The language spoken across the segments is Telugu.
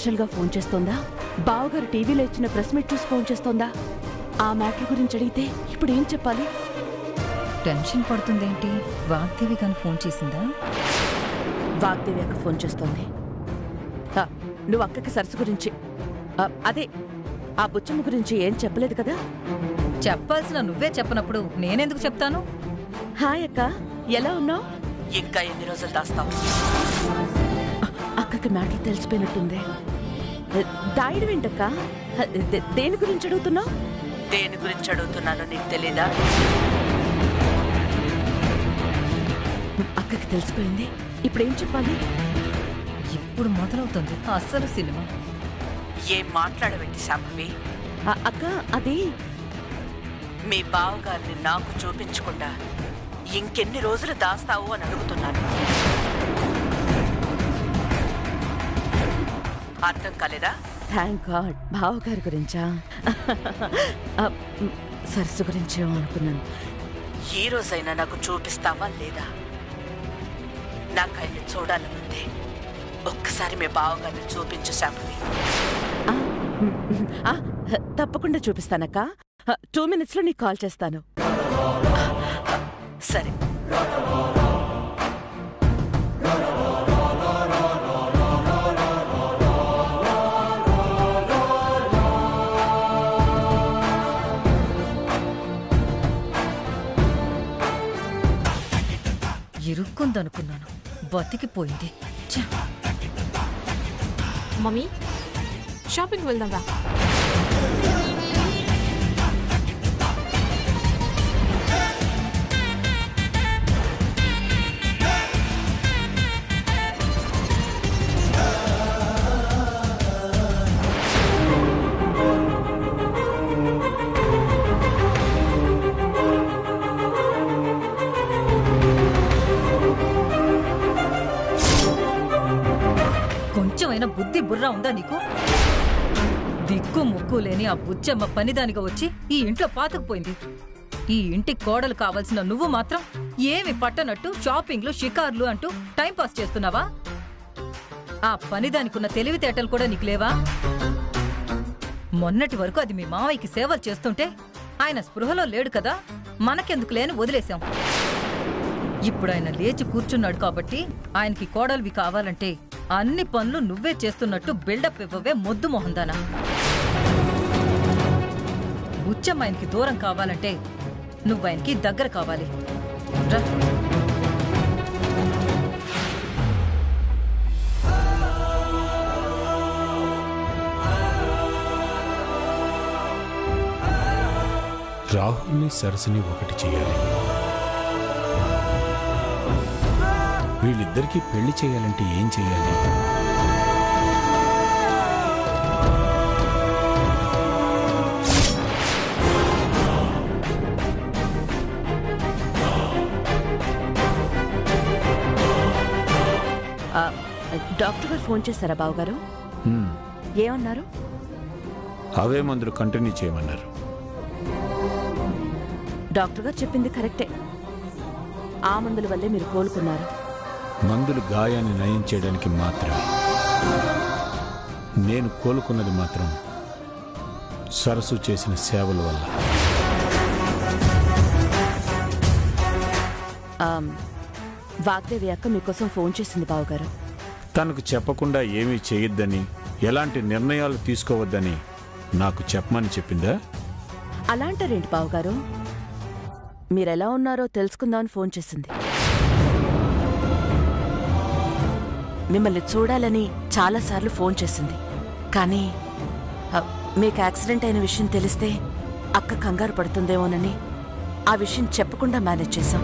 స్పెషల్గా ఫోన్ చేస్తోందా? బావగారు టీవీలో ఇచ్చిన ప్రెస్ మీట్ చూసి ఫోన్ చేస్తోందా? ఆ మ్యాటర్ గురించి అడిగితే ఇప్పుడు ఏం చెప్పాలి? టెన్షన్ పడుతుందేంటి? వాగ్దేవి కానీ ఫోన్ చేసిందా? వాగ్దేవి అక్క ఫోన్ చేస్తోంది. నువ్వు అక్కకి సరస్సు గురించి అదే ఆ బుచ్చమ్మ గురించి ఏం చెప్పలేదు కదా? చెప్పాల్సిన నువ్వే చెప్పనప్పుడు నేనెందుకు చెప్తాను? హాయ్ అక్క, ఎలా ఉన్నావు? ఇంకా ఎన్ని రోజులు దాస్తావు? అక్కకి మ్యాటర్ తెలిసిపోయినట్టుంది. దాయడం ఏంటక్క? దేని గురించి అడుగుతున్నావు? దేని గురించి అడుగుతున్నానో నీకు తెలీదా? అక్కకి తెలిసిపోయింది. ఇప్పుడేం చెప్పాలి? ఇప్పుడు మొదలవుతుంది అస్సలు సినిమా. ఏం మాట్లాడబెట్టి శాంభవి? అక్క, అది మీ బావగారిని నాకు చూపించకుండా ఇంకెన్ని రోజులు దాస్తావు అని అడుగుతున్నాను. అర్థం కాలేదా? Thank God. బావగారి గురించా? సరస్సు గురించే అనుకున్నాను. ఈ రోజైనా నాకు చూపిస్తావా లేదా? నాకు ఆయన్ని చూడాలనుంది. ఒక్కసారి మీ బావగారిని చూపించు శాంభవి. తప్పకుండా చూపిస్తానక్క. 2 minutesలో నీకు కాల్ చేస్తాను. సరే. ఇరుక్కుందనుకున్నాను, బతికిపోయింది. మమ్మీ, షాపింగ్కి వెళ్దాం రా. కొంచెమైనా బుద్ధి బుర్రా ఉందా నీకు? దిక్కు ముక్కు లేని ఆ బుచ్చమ్మ పనిదానిగా వచ్చి ఈ ఇంట్లో పాతుకుపోయింది. ఈ ఇంటి కోడలు కావాల్సిన నువ్వు మాత్రం ఏమి పట్టనట్టు షాపింగ్లు షికార్లు అంటూ టైంపాస్ చేస్తున్నావా? ఆ పనిదానికున్న తెలివితేటలు కూడా నీకు లేవా? మొన్నటి వరకు అది మీ మావయ్యకి సేవలు చేస్తుంటే ఆయన స్పృహలో లేడు కదా, మనకెందుకు లేని వదిలేశాం. ఇప్పుడు ఆయన లేచి కూర్చున్నాడు కాబట్టి ఆయనకి కోడలివి కావాలంటే అన్ని పనులు నువ్వే చేస్తున్నట్టు బిల్డప్ ఇవ్వవే మొద్దు మొహందానా. బుచ్చమ్మ ఆయనకి దూరం కావాలంటే నువ్వాయనకి దగ్గర కావాలి. రా. రాహుల్ని సరస్సుని ఒకటి చేయాలి. వీళ్ళిద్దరికీ పెళ్లి చేయాలంటే ఏం చేయాలి? డాక్టర్ గారు ఫోన్ చేశారా బావగారు? ఏమన్నారు? అవే మందులు కంటిన్యూ చేయమన్నారు. డాక్టర్ గారు చెప్పింది కరెక్టే. ఆ మందుల వల్లే మీరు కోలుకున్నారు. మందులు గాయాన్ని నయం చేయడానికి మాత్రమే. నేను కోలుకున్నది మాత్రం సరస్సు చేసిన సేవల వల్ల. వాగ్దేవి అక్క మీకోసం ఫోన్ చేసింది బావగారు. తనకు చెప్పకుండా ఏమీ చేయొద్దని, ఎలాంటి నిర్ణయాలు తీసుకోవద్దని నాకు చెప్పమని చెప్పిందా? అలాంటారేంటి బావగారు? మీరెలా ఉన్నారో తెలుసుకుందామని ఫోన్ చేసింది. మిమ్మల్ని చూడాలని చాలాసార్లు ఫోన్ చేసింది. కానీ మీకు యాక్సిడెంట్ అయిన విషయం తెలిస్తే అక్క కంగారు పడుతుందేమోనని ఆ విషయం చెప్పకుండా మేనేజ్ చేశాం.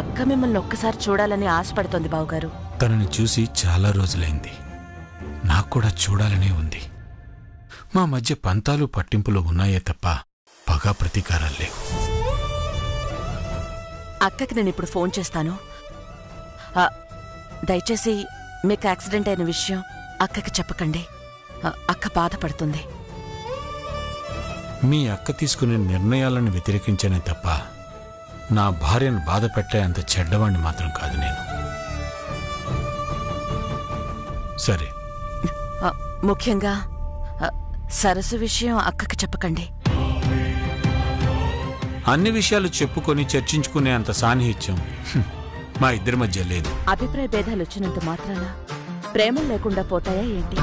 అక్క మిమ్మల్ని ఒక్కసారి చూడాలని ఆశపడుతోంది బావగారు. తనని చూసి చాలా రోజులైంది. నాకు కూడా చూడాలనే ఉంది. మా మధ్య పంతాలు పట్టింపులు ఉన్నాయే తప్ప పగా ప్రతీకారాలు లేవు. అక్కకి నేను ఇప్పుడు ఫోన్ చేస్తాను. దయచేసి మీకు యాక్సిడెంట్ అయిన విషయం అక్కకి చెప్పకండి. అక్క బాధపడుతుంది. మీ అక్క తీసుకునే నిర్ణయాలను వ్యతిరేకించనే తప్ప నా భార్యను బాధ పెట్టే అంత చెడ్డవాణ్ణి మాత్రం కాదు నేను. సరే. ముఖ్యంగా సరస్సు విషయం అక్కకి చెప్పకండి. అన్ని విషయాలు చెప్పుకొని చర్చించుకునే అంత సాన్నిహిత్యం మా ఇద్దరి మధ్య లేదు. అభిప్రాయ భేదాలు వచ్చినంత మాత్రాన ప్రేమలు లేకుండా పోతాయా ఏంటి?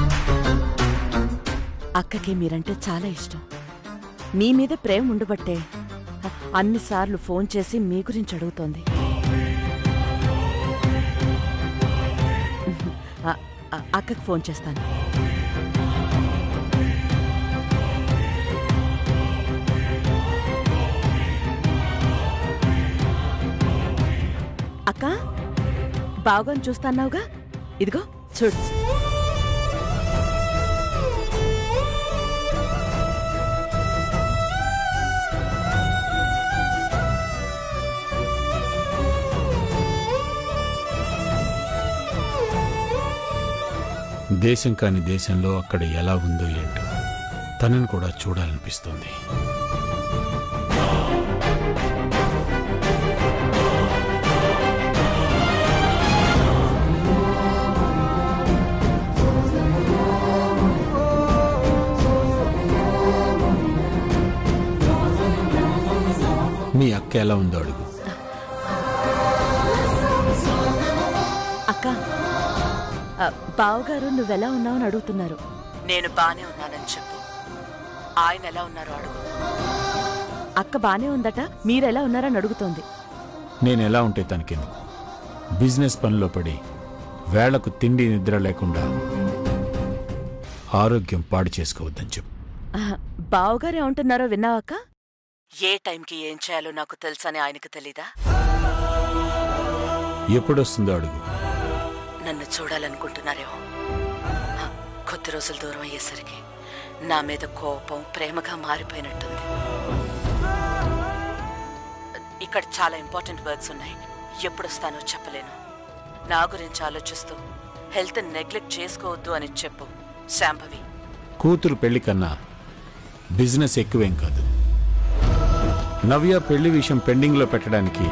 అక్కకి మీరంటే చాలా ఇష్టం. మీ మీద ప్రేమ ఉండబట్టే అన్నిసార్లు ఫోన్ చేసి మీ గురించి అడుగుతోంది. అక్కకి ఫోన్ చేస్తాను. అక్క, బాగా చూస్తాన్నావుగా, ఇదిగో చూడు. దేశం కాని దేశంలో అక్కడ ఎలా ఉందో ఏంటో తనని కూడా చూడాలనిపిస్తోంది. మీ అక్క ఎలా ఉందో అడుగు. అక్క, బావగారు నువ్వెలా ఉన్నావని అడుగుతున్నారు. నేను బానే ఉన్నానని చెప్పు. ఆయన ఎలా ఉన్నారో అడుగు. అక్క బానే ఉందట, మీరెలా ఉన్నారని అడుగుతోంది. నేనెలా ఉంటే తనకెందుకు? బిజినెస్ పనిలో పడి వేళకు తిండి నిద్ర లేకుండా ఆరోగ్యం పాడు చేసుకోవద్దని చెప్పు. బావగారు ఏమంటున్నారో విన్నావక్క? ఏ టైంకి ఏం చేయాలో నాకు తెలుసని ఆయనకు తెలీదా? ఎప్పుడొస్తుందో అడుగు. నన్ను చూడాలనుకుంటున్నారేమో. కొద్ది రోజులు దూరం అయ్యేసరికి నా మీద కోపం ప్రేమగా మారిపోయినట్టుంది. ఇక్కడ చాలా ఇంపార్టెంట్ వర్క్స్ ఉన్నాయి. ఎప్పుడొస్తానో చెప్పలేను. నా గురించి ఆలోచిస్తూ హెల్త్ నెగ్లెక్ట్ చేసుకోవద్దు అని చెప్పు. శాంభవి. కూతురు పెళ్లి కన్నా బిజినెస్ ఎక్కువేం కాదు. నవ్య పెళ్లి విషయం పెండింగ్లో పెట్టడానికి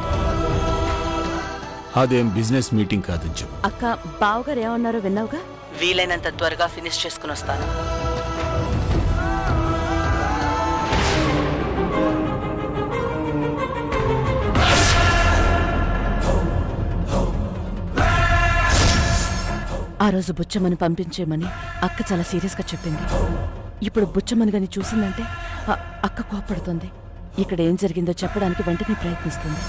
అదేం బిజినెస్ మీటింగ్ కాదని చెప్పు. అక్క, బావగారు ఏమన్నారో విన్నావుగా? వీలైనంత త్వరగా ఫినిష్ చేసుకుని వస్తాను. ఆ రోజు బుచ్చమ్మని పంపించేయమని అక్క చాలా సీరియస్గా చెప్పింది. ఇప్పుడు బుచ్చమ్మని గాని చూసిందంటే అక్క కోపడుతుంది. ఇక్కడ ఏం జరిగిందో చెప్పడానికి వెంటనే ప్రయత్నిస్తుంది.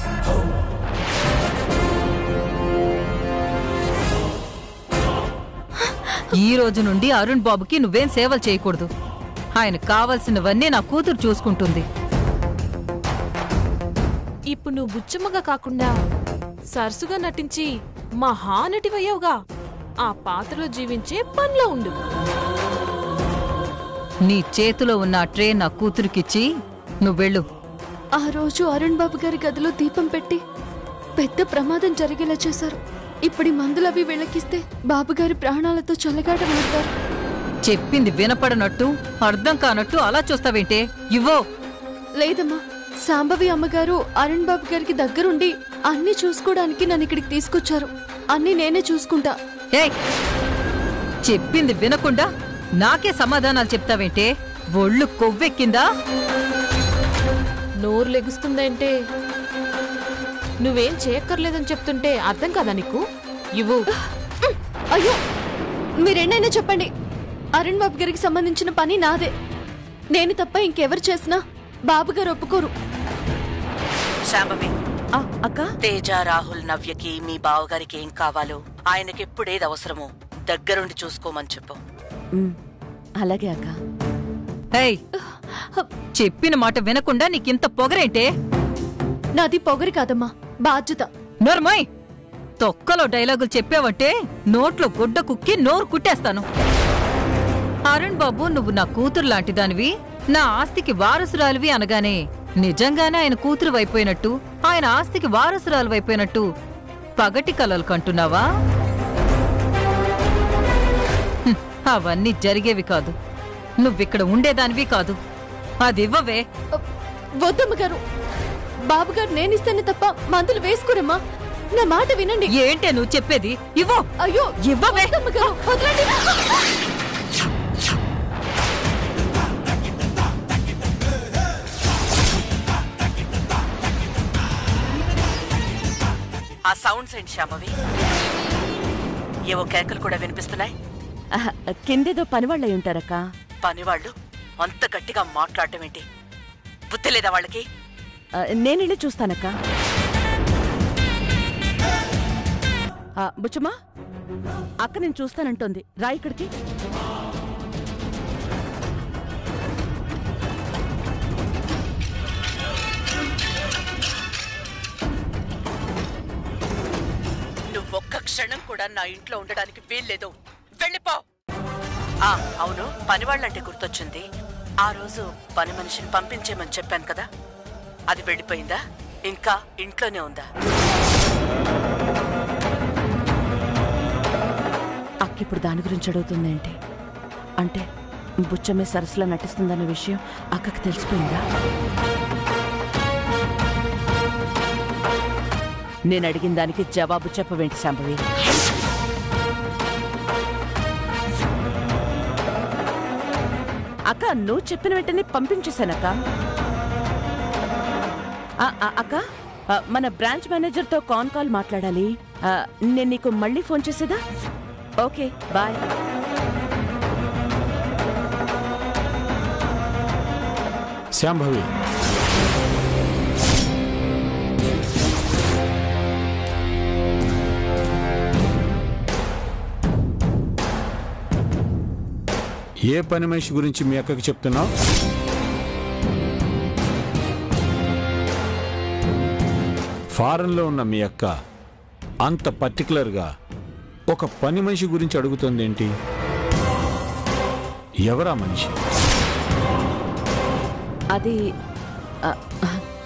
ఈ రోజు నుండి అరుణ్ బాబుకి నువ్వేం సేవలు చేయకూడదు. ఆయన కావాల్సినవన్నీ నా కూతురు చూసుకుంటుంది. ఇప్పుడు నువ్వు బుచ్చమ్మగా కాకుండా సరసుగా నటించి మహానటివయ్యావుగా. ఆ పాత్రలో జీవించే పనిలో ఉండు. నీ చేతిలో ఉన్న ట్రే నా కూతురికిచ్చి నువ్వెళ్ళు. ఆ రోజు అరుణ్ బాబు గారి గదిలో దీపం పెట్టి పెద్ద ప్రమాదం జరిగేలా చేశారు. ఇప్పుడు మందులవి వెళ్ళకిస్తే బాబుగారి ప్రాణాలతో చల్లగాటమాడతారు. చెప్పింది వినపడనట్టు అర్థం కానట్టు అలా చూస్తావేంటే? ఇవ్వో. లేదమ్మా, సాంబవి అమ్మగారు అరుణ్ బాబు గారికి దగ్గరుండి అన్ని చూసుకోవడానికి నన్ను ఇక్కడికి తీసుకొచ్చారు. అన్ని నేనే చూసుకుంటా. ఏయ్, చెప్పింది వినకుండా నాకే సమాధానాలు చెప్తావేంటే? ఒళ్ళు కొవ్వెక్కిందా? నోరు లెగుస్తుందంటే నువ్వేం చేయక్కర్లేదని చెప్తుంటే అర్థం కాదా నీకు? ఇవ్వు. అయ్యో, మీరెన్నైనా చెప్పండి. అరుణ్ బాబు గారికి సంబంధించిన పని నాదే. నేను తప్ప ఇంకెవరు చేసినా బాబుగారు ఒప్పుకోరు. శాంభవి, అక్క, తేజ, రాహుల్, నవ్యకి మీ బావగారికి ఏం కావాలో ఆయనకెప్పుడేది అవసరమో దగ్గరుండి చూసుకోమని చెప్పు. అలాగే అక్క. ఏయ్, చెప్పిన మాట వినకుండా నీకింత పొగరేంటే? నాది పొగరి కాదమ్మా, బాధ్యత. నోర్మోయ్, తొక్కలో డైలాగులు చెప్పావంటే నోట్లో గుడ్డ కుక్కి నోరు కుట్టేస్తాను. అరుణ్ బాబు, నువ్వు నా కూతురు లాంటి దానివి, నా ఆస్తికి వారసురాలివి అనగానే నిజంగానే ఆయన కూతురు వైపోయినట్టు, ఆయన ఆస్తికి వారసురాలు వైపోయినట్టు పగటి కలలు కంటున్నావా? అవన్నీ జరిగేవి కాదు. నువ్విక్కడ ఉండేదానివి కాదు. అదివ్వవే. వద్దమ్మ గారు, బాబుగారు నేనిస్తేనే తప్ప మందులు వేసుకోరమ్మా. నా మాట వినండి. ఏంటే నువ్వు చెప్పేది? ఇవ్వు. అయ్యో ఇవ్వవే. అత్తమ్మగారు, వదలండి. ఆ సౌండ్స్ ఏంటి శాంభవి? ఏవో కేకలు కూడా వినిపిస్తున్నాయి. కిందేదో పనివాళ్ళు అయి ఉంటారక్క. పనివాళ్ళు అంత గట్టిగా మాట్లాడటం ఏంటి? బుద్ధి లేదా వాళ్ళకి? నేనెళ్ళి చూస్తానక్క. బుచ్చమ్మా, అక్క నేను చూస్తానంటోంది, రా ఇక్కడికి. నువ్వొక్క క్షణం కూడా నా ఇంట్లో ఉండడానికి వీల్లేదు, వెళ్ళిపో. అవును, పనివాళ్ళంటే గుర్తొచ్చింది. ఆ రోజు పని మనిషిని పంపించేమని చెప్పాను కదా, అది వెళ్ళిపోయిందా? ఇంకా ఇంట్లోనే ఉందా? అక్కిప్పుడు దాని గురించి అడుగుతుందేంటి? అంటే బుచ్చమ్మే సరస్సులో నటిస్తుందన్న విషయం అక్కకి తెలిసిపోయిందా? నేను అడిగిన దానికి జవాబు చెప్పవేంటి శాంభవి? అక్క, నువ్వు చెప్పిన వెంటనే పంపించేశానక్క. అక్క, మన బ్రాంచ్ మేనేజర్తో కాల్ మాట్లాడాలి. నేను నీకు మళ్ళీ ఫోన్ చేసేదా? Okay, bye. శాంభవి, ఏ పని మనిషి గురించి మీ అక్కకి చెప్తున్నావు? ఫారెన్లో ఉన్న మీ అక్క అంత పర్టికులర్గా ఒక పని మనిషి గురించి అడుగుతుందేంటి? ఎవరా మనిషి? అది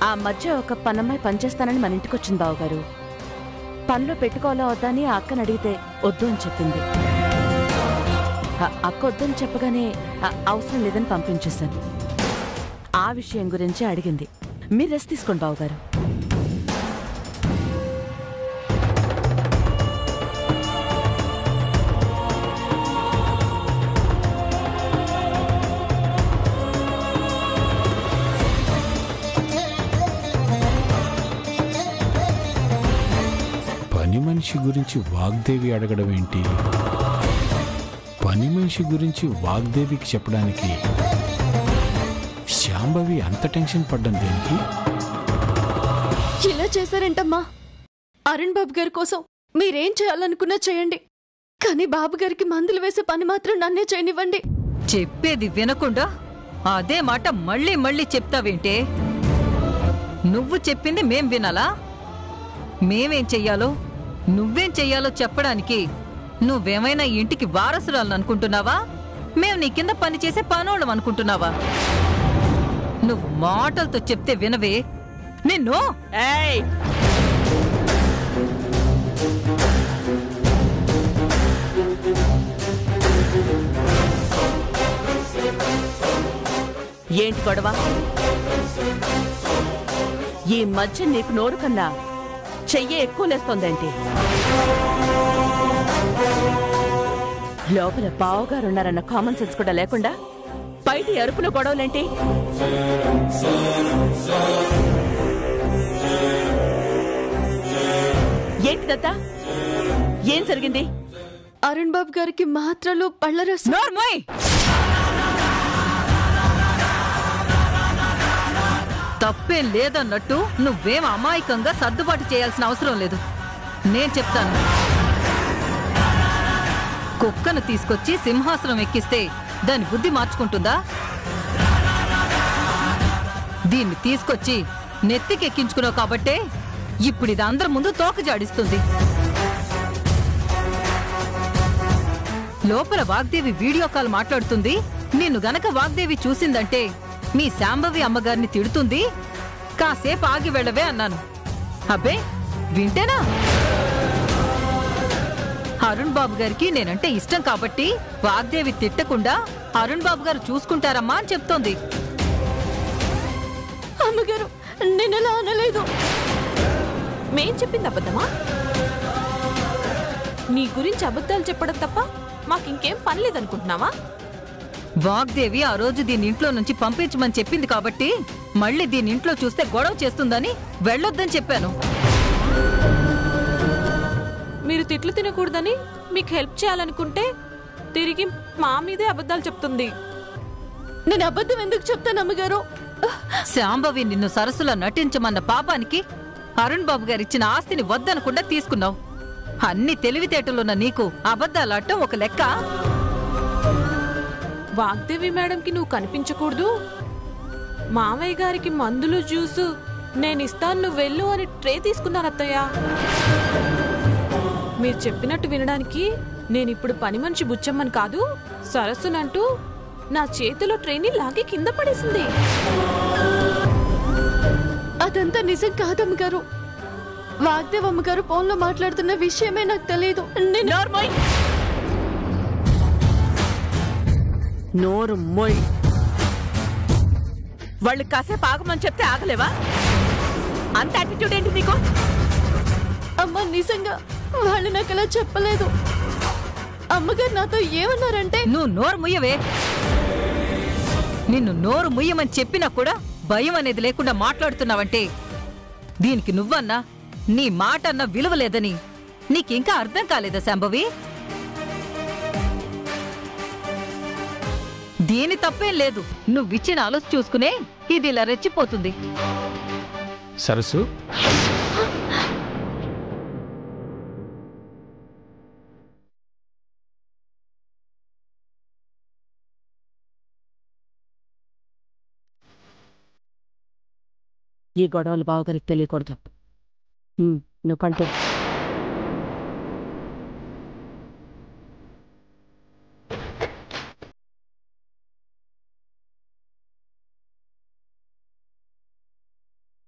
ఆ మధ్య ఒక పనమ్మాయి పనిచేస్తానని మన ఇంటికి వచ్చింది బావగారు. పనిలో పెట్టుకోవాలా వద్దా అని ఆ అక్కని అడిగితే వద్దు అని చెప్పింది. అక్క వద్దని చెప్పగానే అవసరం లేదని పంపించేశాను. ఆ విషయం గురించి అడిగింది. మీరు రెస్ట్ తీసుకోండి బావగారు. పని మనిషి గురించి వాగ్దేవి అడగడం ఏంటి? పని మనిషి గురించి వాగ్దేవికి చెప్పడానికి శాంభవి అంత టెన్షన్ పడ్డం దేనికి? ఇలా చేశారేంటమ్మా? అరుణ్ బాబు గారి కోసం మీరేం చేయాలనుకున్నా చేయండి, కానీ బాబు గారికి మందులు వేసే పని మాత్రం నన్నే చేయనివ్వండి. చెప్పేది వినకుండా అదే మాట మళ్ళీ మళ్ళీ చెప్తావేంటే? నువ్వు చెప్పింది మేం వినాలా? మేమేం చెయ్యాలో నువ్వేం చెయ్యాలో చెప్పడానికి నువ్వేమైనా ఇంటికి వారసురాలను అనుకుంటున్నావా? మేం నీ కింద పనిచేసే పనోళ్ళం అనుకుంటున్నావా? నువ్వు మాటలతో చెప్తే వినవే నిన్ను. ఏంటి గొడవ? ఈ మధ్య నీకు నోరు కన్నా చెయ్యి ఎక్కువ లేస్తోందేంటి? లోపల బావగారున్నారన్న కామన్ సెన్స్ కూడా లేకుండా బయట అరుపులో గొడవలేంటి? ఏంటిదత్తా? ఏం జరిగింది? అరుణ్ బాబు గారికి మాత్రలు పళ్ళరసం. నోర్మోయ్! తప్పేం లేదన్నట్టు నువ్వేం అమాయకంగా సర్దుబాటు చేయాల్సిన అవసరం లేదు. నేను చెప్తాను. కుక్కను తీసుకొచ్చి సింహాసనం ఎక్కిస్తే దాని బుద్ధి మార్చుకుంటుందా? దీన్ని తీసుకొచ్చి నెత్తికెక్కించుకున్నావు కాబట్టే ఇప్పుడు ఇది అందరి ముందు తోక జాడిస్తుంది. లోపల వాగ్దేవి వీడియో కాల్ మాట్లాడుతుంది. నిన్ను గనక వాగ్దేవి చూసిందంటే మీ శాంభవి అమ్మగారిని తిడుతుంది. కాసేపు ఆగి వెళ్ళవే అన్నాను. అబ్బే వింటేనా? అరుణ్ బాబు గారికి నేనంటే ఇష్టం కాబట్టి వాగ్దేవి తిట్టకుండా అరుణ్ బాబు గారు చూసుకుంటారమ్మా అని చెప్తోంది. అమ్మగారు, నేనలా అనలేదు. మేం చెప్పింది అబద్ధమా? నీ గురించి అబద్ధాలు చెప్పడం తప్ప మాకింకేం పని లేదనుకుంటున్నావా? వాగ్దేవి ఆ రోజు దీని ఇంట్లో నుంచి పంపించమని చెప్పింది కాబట్టి మళ్ళీ దీని ఇంట్లో చూస్తే గొడవ చేస్తుందని వెళ్ళొద్దని చెప్పాను. మీరు తిట్లు తినకూడదని మీకు హెల్ప్ చేయాలనుకుంటే తిరిగి మా మీదే అబద్ధాలు చెప్తుంది. నేను అబద్ధం ఎందుకు చెప్తాను అమ్మగారు? శాంభవి నిన్ను సరస్సులో నటించమన్న పాపానికి అరుణ్ బాబు గారిచ్చిన ఆస్తిని వద్దనకుండా తీసుకున్నావు. అన్ని తెలివితేటలున్న నీకు అబద్ధాలాడటం ఒక లెక్క. వాగ్దేవి మేడంకి నువ్వు కనిపించకూడదు, మావయ్య గారికి మందులు జ్యూసు నేనిస్తాను నువ్వు వెళ్ళు అని ట్రే తీసుకున్నాను అత్తయ్య. మీరు చెప్పినట్టు వినడానికి నేనిప్పుడు పని మనిషి బుచ్చమ్మని కాదు, సరస్సునంటూ నా చేతిలో ట్రైని లాగి కింద పడేసింది. అదంతా నిజం కాదమ్మగారు. వాగ్దేవ్ అమ్మగారు ఫోన్లో మాట్లాడుతున్న విషయమే నాకు తెలియదు. నోరు మొయ్. వాళ్ళు కాసేపు ఆగమని చెప్తే ఆగలేవా? అంత యాటిట్యూడ్ ఏంటి నీకు? అమ్మ నిజంగా వాళ్ళు నాకు అలా చెప్పలేదు. అమ్మగారు నాతో ఏమన్నారంటే, నువ్వు నోరు ముయ్యవే. నిన్ను నోరు ముయ్యమని చెప్పినా కూడా భయం అనేది లేకుండా మాట్లాడుతున్నావంటే దీనికి నువ్వన్నా నీ మాట అన్న విలువ లేదని నీకింకా అర్థం కాలేదా శాంభవి? దీని తప్పేం లేదు, నువ్విచ్చిన ఆలోచన చూసుకునే ఇది ఇలా రెచ్చిపోతుంది. సరస్సు, ఈ గొడవలు బావగారికి తెలియకూడదు. నువ్వు పంటే.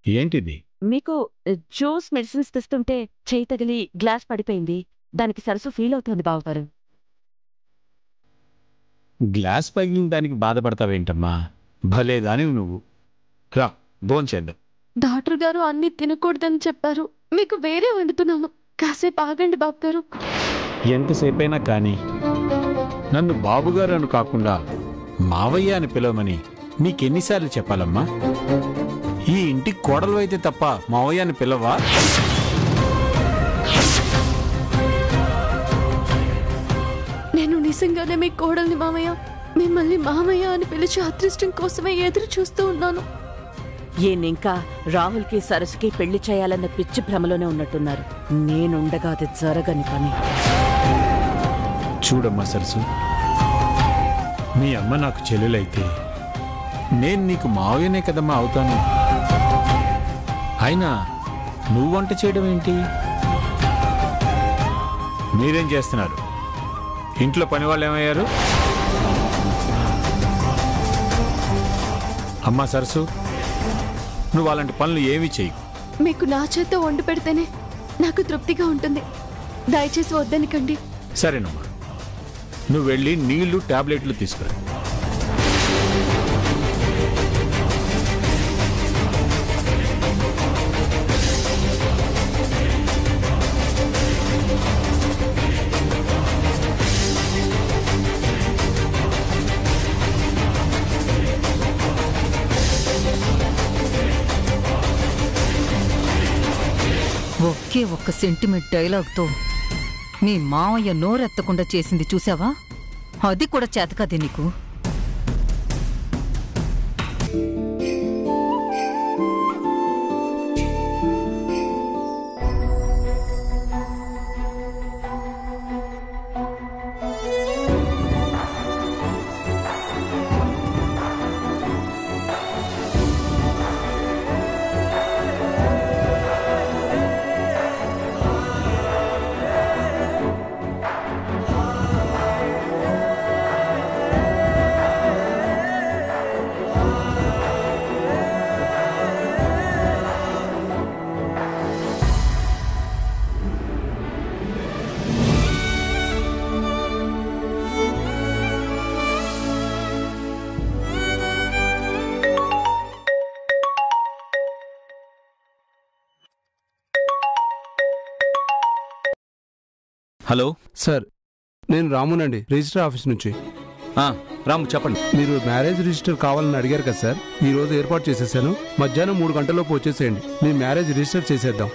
ఏంటిది? మీకు జ్యూస్ మెడిసిన్స్ తెస్తుంటే చేయి తగిలి గ్లాస్ పడిపోయింది. దానికి సరస్సు ఫీల్ అవుతుంది బావగారు. గ్లాస్ పగిలిన దానికి బాధపడతావేంటమ్మా? భలేదాని నువ్వు. రా భోంచేద్దాం. డాక్టర్ గారు అన్ని తినకూడదని చెప్పారు. మీకు వేరే వండుతున్నాను, కాసేపు ఆగండి బాబు గారు. ఎంతసేపైనా కానీ నన్ను బాబుగారు అని కాకుండా మావయ్య అని పిలవమని నీకెన్నిసార్లు చెప్పాలమ్మా? ఈ ఇంటికి కోడలు అయితే తప్ప మావయ్య అని పిలవా? నేను నిజంగానే మీ కోడల్ని మామయ్య. మిమ్మల్ని మామయ్య అని పిలిచి అదృష్టం కోసమే ఎదురు చూస్తూ ఉన్నాను. ఈయనింకా రాహుల్కి సరస్సుకి పెళ్లి చేయాలన్న పిచ్చి భ్రమలోనే ఉన్నట్టున్నారు. నేనుండగా అది జరగని పని. చూడమ్మా సరస్సు, మీ అమ్మ నాకు చెల్లెలైతే నేను నీకు మావయ్యనే కదమ్మా అవుతాను. అయినా నువ్వు వంట చేయడం ఏంటి? మీరేం చేస్తున్నారు? ఇంట్లో పని వాళ్ళు ఏమయ్యారు? అమ్మా సరస్సు, నువ్వు అలాంటి పనులు ఏమీ చేయకు. మీకు నా చేత వండి పెడితేనే నాకు తృప్తిగా ఉంటుంది. దయచేసి వద్దనికండి. సరేనమ్మా, నువ్వు వెళ్ళి నీళ్లు టాబ్లెట్లు తీసుకురా. ఒకే ఒక్క సెంటిమెంట్ డైలాగ్తో మీ మావయ్య నోరెత్తకుండా చేసింది చూసావా? అది కూడా చేతకాదే నీకు. హలో సార్, నేను రామునండి, రిజిస్టర్ ఆఫీస్ నుంచి. రాము చెప్పండి. మీరు మ్యారేజ్ రిజిస్టర్ కావాలని అడిగారు కదా సార్, ఈ రోజు ఏర్పాటు చేసేసాను. మధ్యాహ్నం 3 గంటలలోపు వచ్చేసేయండి, మీ మ్యారేజ్ రిజిస్టర్ చేసేద్దాం.